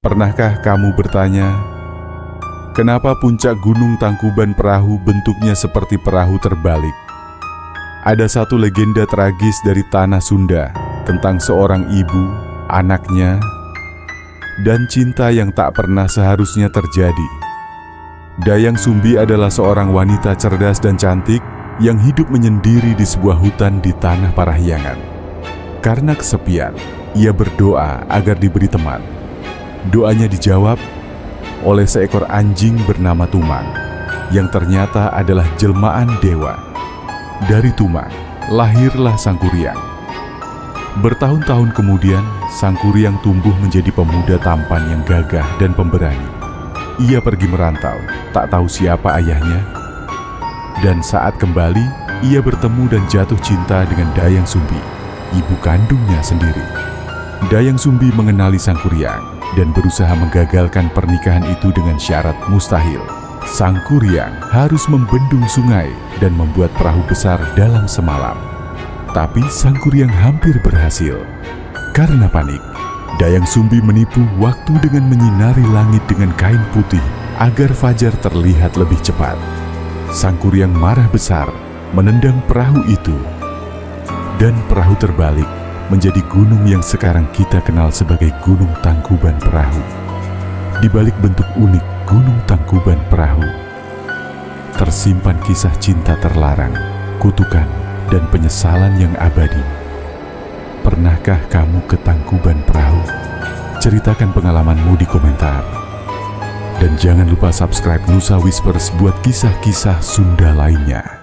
Pernahkah kamu bertanya, kenapa puncak Gunung Tangkuban Perahu bentuknya seperti perahu terbalik? Ada satu legenda tragis dari tanah Sunda tentang seorang ibu, anaknya, dan cinta yang tak pernah seharusnya terjadi. Dayang Sumbi adalah seorang wanita cerdas dan cantik yang hidup menyendiri di sebuah hutan di Tanah Parahyangan. Karena kesepian, ia berdoa agar diberi teman. Doanya dijawab oleh seekor anjing bernama Tumang, yang ternyata adalah jelmaan dewa. Dari Tumang, lahirlah Sang Kuryang. Bertahun-tahun kemudian, Sang Kuryang tumbuh menjadi pemuda tampan yang gagah dan pemberani. Ia pergi merantau, tak tahu siapa ayahnya. Dan saat kembali, ia bertemu dan jatuh cinta dengan Dayang Sumbi, ibu kandungnya sendiri. Dayang Sumbi mengenali Sang Kuryang dan berusaha menggagalkan pernikahan itu dengan syarat mustahil. Sang Kuryang harus membendung sungai dan membuat perahu besar dalam semalam. Tapi Sang Kuryang hampir berhasil. Karena panik, Dayang Sumbi menipu waktu dengan menyinari langit dengan kain putih agar fajar terlihat lebih cepat. Sang Kuryang marah besar, menendang perahu itu. Dan perahu terbalik menjadi gunung yang sekarang kita kenal sebagai Gunung Tangkuban Perahu. Di balik bentuk unik Gunung Tangkuban Perahu, tersimpan kisah cinta terlarang, kutukan, dan penyesalan yang abadi. Pernahkah kamu ke Tangkuban Perahu? Ceritakan pengalamanmu di komentar. Dan jangan lupa subscribe Nusa Whispers buat kisah-kisah Sunda lainnya.